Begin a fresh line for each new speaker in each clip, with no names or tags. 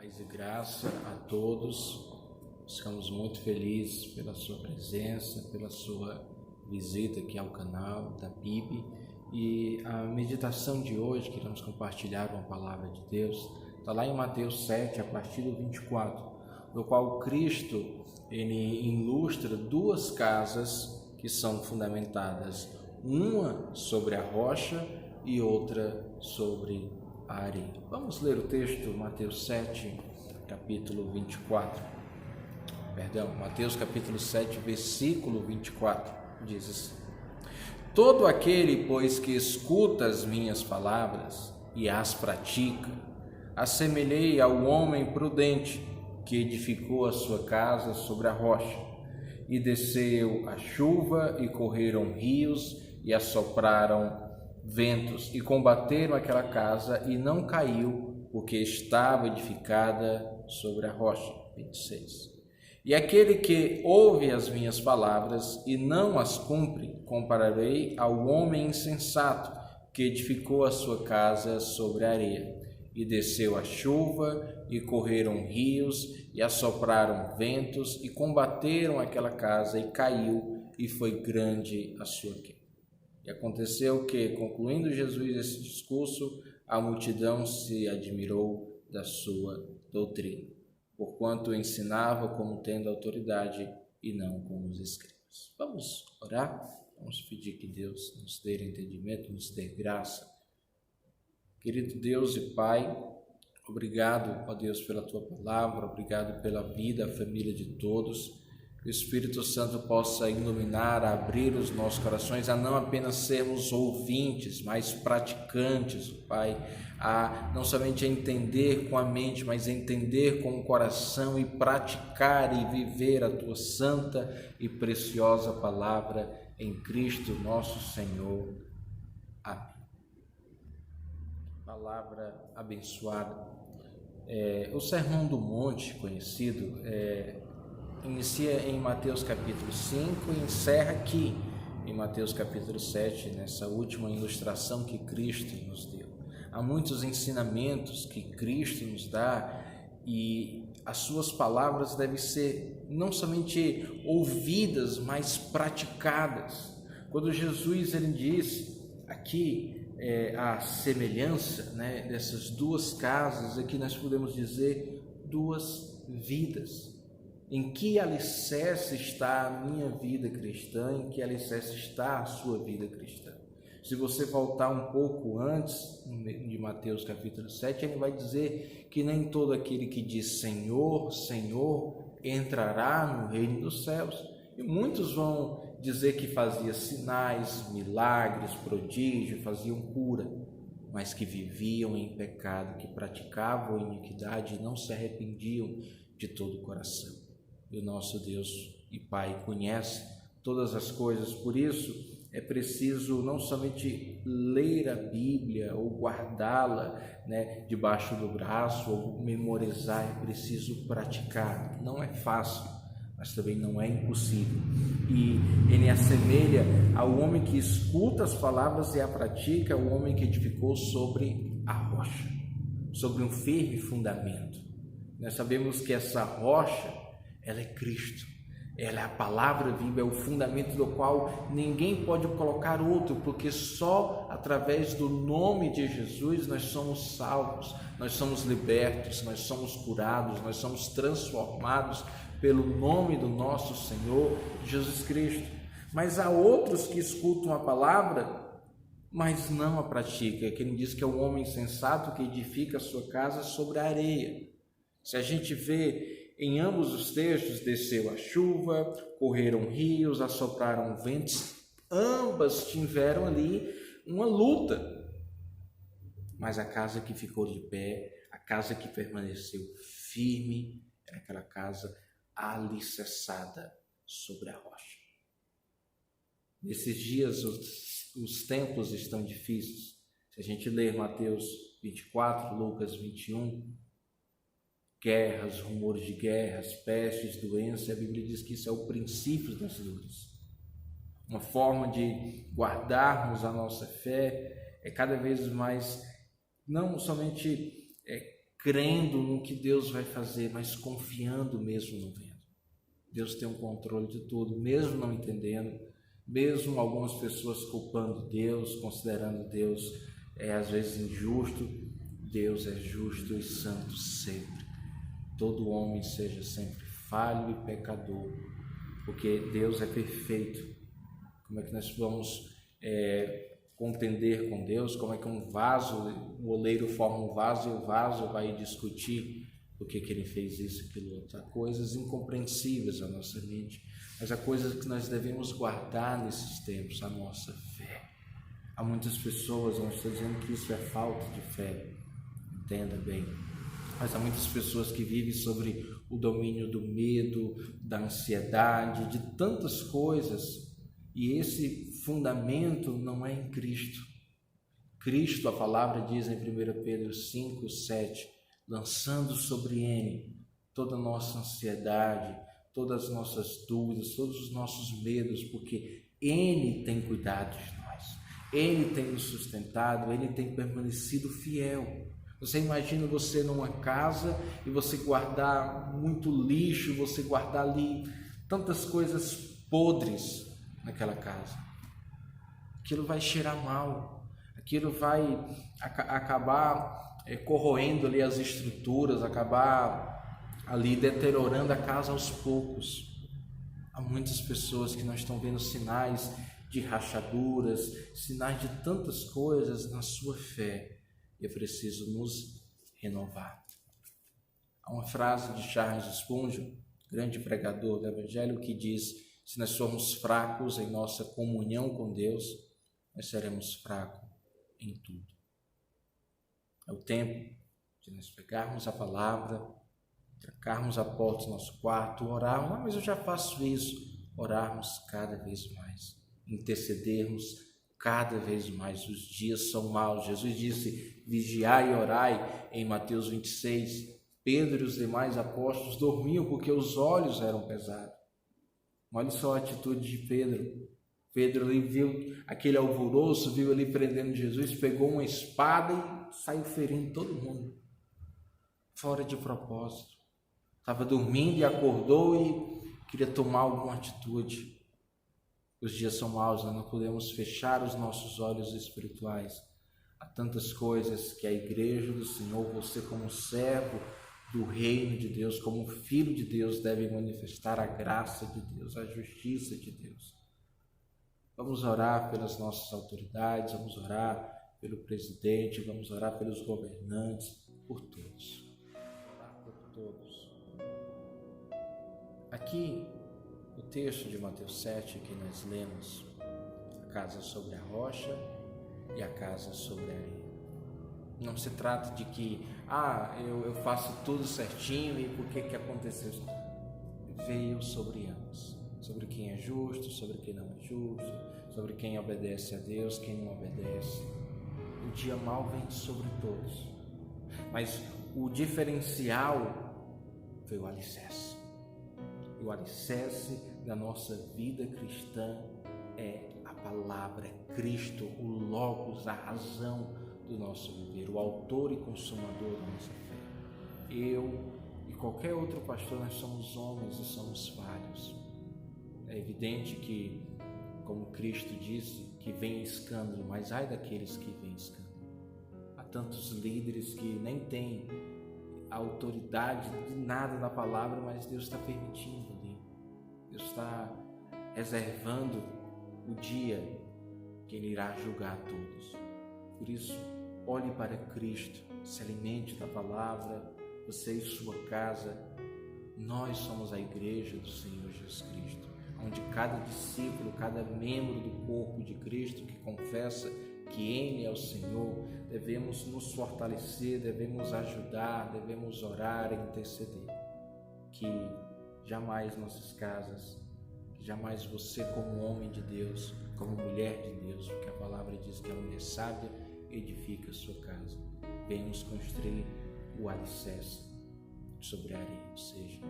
Paz e graça a todos. Ficamos muito felizes pela sua presença, pela sua visita aqui ao canal da PIB. E a meditação de hoje, que iremos compartilhar uma palavra de Deus, está lá em Mateus 7, a partir do 24, no qual Cristo ele ilustra duas casas que são fundamentadas, uma sobre a rocha e outra sobre a areia. Vamos ler o texto, Mateus 7, capítulo 24. Mateus capítulo 7, versículo 24, diz assim: Todo aquele, pois, que escuta as minhas palavras e as pratica, assemelhei ao homem prudente que edificou a sua casa sobre a rocha, e desceu a chuva, e correram rios, e assopraram ventos, e combateram aquela casa, e não caiu, porque estava edificada sobre a rocha. 26. E aquele que ouve as minhas palavras e não as cumpre, compararei ao homem insensato que edificou a sua casa sobre a areia. E desceu a chuva, e correram rios, e assopraram ventos, e combateram aquela casa, e caiu, e foi grande a sua queda. E aconteceu que, concluindo Jesus esse discurso, a multidão se admirou da sua doutrina, porquanto ensinava como tendo autoridade e não como os escribas. Vamos orar? Vamos pedir que Deus nos dê entendimento, nos dê graça. Querido Deus e Pai, obrigado, ó Deus, pela Tua palavra, obrigado pela vida, a família de todos. Que o Espírito Santo possa iluminar, abrir os nossos corações a não apenas sermos ouvintes, mas praticantes, Pai, a não somente entender com a mente, mas entender com o coração e praticar e viver a Tua santa e preciosa palavra em Cristo nosso Senhor. Amém. Palavra abençoada. O Sermão do Monte, conhecido, inicia em Mateus capítulo 5 e encerra aqui em Mateus capítulo 7, nessa última ilustração que Cristo nos deu. Há muitos ensinamentos que Cristo nos dá e as suas palavras devem ser não somente ouvidas, mas praticadas. Quando Jesus ele diz aqui a semelhança, dessas duas casas, aqui nós podemos dizer duas vidas. Em que alicerce está a minha vida cristã? Em que alicerce está a sua vida cristã? Se você voltar um pouco antes de Mateus capítulo 7, ele vai dizer que nem todo aquele que diz Senhor, Senhor, entrará no reino dos céus. E muitos vão dizer que fazia sinais, milagres, prodígios, faziam cura, mas que viviam em pecado, que praticavam iniquidade e não se arrependiam de todo o coração. E o nosso Deus e Pai conhece todas as coisas, por isso é preciso não somente ler a Bíblia ou guardá-la debaixo do braço ou memorizar, é preciso praticar. Não é fácil, mas também não é impossível. E ele assemelha ao homem que escuta as palavras e a pratica, o homem que edificou sobre a rocha, sobre um firme fundamento. Nós sabemos que essa rocha, ela é Cristo, ela é a palavra viva, é o fundamento do qual ninguém pode colocar outro, porque só através do nome de Jesus nós somos salvos, nós somos libertos, nós somos curados, nós somos transformados pelo nome do nosso Senhor Jesus Cristo. Mas há outros que escutam a palavra, mas não a praticam. Quem diz que é o homem sensato que edifica a sua casa sobre a areia. Se a gente vê em ambos os textos, desceu a chuva, correram rios, assopraram ventos, ambas tiveram ali uma luta. Mas a casa que ficou de pé, a casa que permaneceu firme, é aquela casa alicerçada sobre a rocha. Nesses dias os tempos estão difíceis. Se a gente ler Mateus 24, Lucas 21, guerras, rumores de guerras, pestes, doenças, a Bíblia diz que isso é o princípio das dores. Uma forma de guardarmos a nossa fé é cada vez mais, não somente crendo no que Deus vai fazer, mas confiando mesmo não vendo. Deus tem um controle de tudo, mesmo não entendendo, mesmo algumas pessoas culpando Deus, considerando Deus às vezes injusto. Deus é justo e santo sempre. Todo homem seja sempre falho e pecador, porque Deus é perfeito. Como é que nós vamos contender com Deus? Como é que um vaso, o oleiro forma um vaso e o vaso vai discutir por que ele fez isso, aquilo outro? Há coisas incompreensíveis à nossa mente, mas há coisas que nós devemos guardar nesses tempos, a nossa fé. Há muitas pessoas, não estou dizendo que isso é falta de fé, entenda bem, mas há muitas pessoas que vivem sobre o domínio do medo, da ansiedade, de tantas coisas, e esse fundamento não é em Cristo. Cristo, a palavra diz em 1 Pedro 5, 7, lançando sobre Ele toda a nossa ansiedade, todas as nossas dúvidas, todos os nossos medos, porque Ele tem cuidado de nós, Ele tem nos sustentado, Ele tem permanecido fiel. Você imagina você numa casa e você guardar muito lixo, você guardar ali tantas coisas podres naquela casa. Aquilo vai cheirar mal, aquilo vai acabar corroendo ali as estruturas, acabar ali deteriorando a casa aos poucos. Há muitas pessoas que nós estamos vendo sinais de rachaduras, sinais de tantas coisas na sua fé. E é preciso nos renovar. Há uma frase de Charles Spurgeon, grande pregador do Evangelho, que diz: se nós formos fracos em nossa comunhão com Deus, nós seremos fracos em tudo. É o tempo de nós pegarmos a palavra, trancarmos a porta do nosso quarto, orarmos. Mas eu já faço isso. Orarmos cada vez mais, intercedermos cada vez mais. Os dias são maus. Jesus disse: vigiai e orai, em Mateus 26. Pedro e os demais apóstolos dormiam porque os olhos eram pesados. Olha só a atitude de Pedro. Pedro ali viu aquele alvoroço, viu ali prendendo Jesus, pegou uma espada e saiu ferindo todo mundo, fora de propósito. Estava dormindo e acordou e queria tomar alguma atitude. Os dias são maus, nós não podemos fechar os nossos olhos espirituais. Há tantas coisas que a igreja do Senhor, você como servo do reino de Deus, como filho de Deus, deve manifestar a graça de Deus, a justiça de Deus. Vamos orar pelas nossas autoridades, vamos orar pelo presidente, vamos orar pelos governantes, por todos. Orar por todos. Aqui, o texto de Mateus 7 que nós lemos, a casa sobre a rocha e a casa sobre a areia. Não se trata de que, eu faço tudo certinho e por que aconteceu isso? Veio sobre ambos, sobre quem é justo, sobre quem não é justo, sobre quem obedece a Deus, quem não obedece. O dia mau vem sobre todos, mas o diferencial foi o alicerce. E o alicerce da nossa vida cristã é a palavra, é Cristo, o Logos, a razão do nosso viver, o autor e consumador da nossa fé. Eu e qualquer outro pastor, nós somos homens e somos falhos. É evidente que, como Cristo disse, que vem escândalo, mas ai daqueles que vêm escândalo. Há tantos líderes que nem têm a autoridade de nada da palavra, mas Deus está permitindo ali. Deus está reservando o dia que Ele irá julgar todos. Por isso, olhe para Cristo, se alimente da palavra, você e sua casa. Nós somos a igreja do Senhor Jesus Cristo, onde cada discípulo, cada membro do corpo de Cristo que confessa que Ele é o Senhor, devemos nos fortalecer, devemos ajudar, devemos orar e interceder. Que jamais nossas casas, que jamais você como homem de Deus, como mulher de Deus, porque a palavra diz que a mulher sábia edifica a sua casa, venhamos construir o alicerce sobre a areia, ou seja,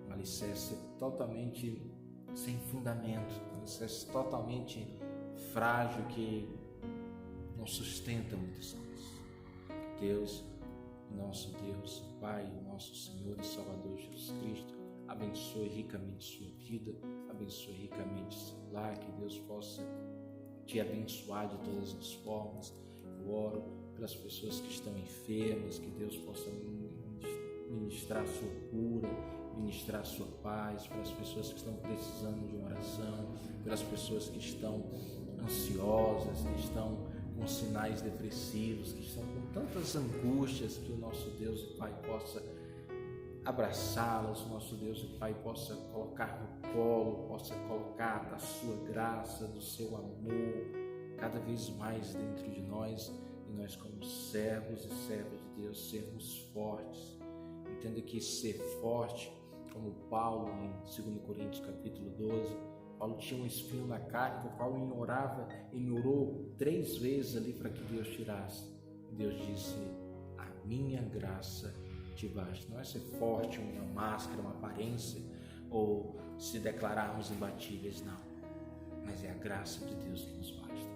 um alicerce totalmente sem fundamento, um alicerce totalmente frágil que não sustenta muitas coisas. Que Deus Nosso Deus, Pai, nosso Senhor e Salvador Jesus Cristo, abençoe ricamente sua vida, abençoe ricamente seu lar, que Deus possa te abençoar de todas as formas. Eu oro pelas pessoas que estão enfermas, que Deus possa ministrar sua cura, ministrar sua paz, pelas pessoas que estão precisando de uma oração, pelas pessoas que estão ansiosas, que estão com sinais depressivos, que estão com tantas angústias, que o nosso Deus e Pai possa abraçá-las, o nosso Deus e Pai possa colocar no colo, possa colocar da sua graça, do seu amor, cada vez mais dentro de nós, e nós como servos e servas de Deus sermos fortes. Entenda que ser forte, como Paulo em 2 Coríntios capítulo 12, Paulo tinha um espinho na carne, o qual ele orou 3 vezes ali para que Deus tirasse. Deus disse: a minha graça te basta. Não é ser forte, uma máscara, uma aparência, ou se declararmos imbatíveis, não. Mas é a graça de Deus que nos basta.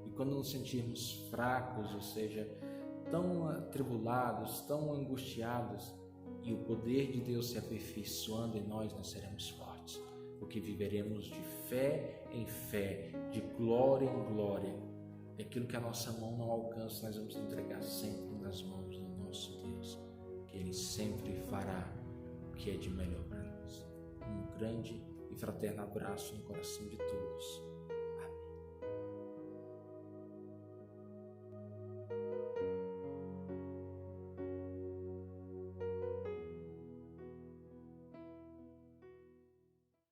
E quando nos sentirmos fracos, ou seja, tão atribulados, tão angustiados, e o poder de Deus se aperfeiçoando em nós seremos fortes, porque viveremos de fé em fé, de glória em glória. E aquilo que a nossa mão não alcança, nós vamos entregar sempre nas mãos do nosso Deus, que Ele sempre fará o que é de melhor para nós. Um grande e fraterno abraço no coração de todos.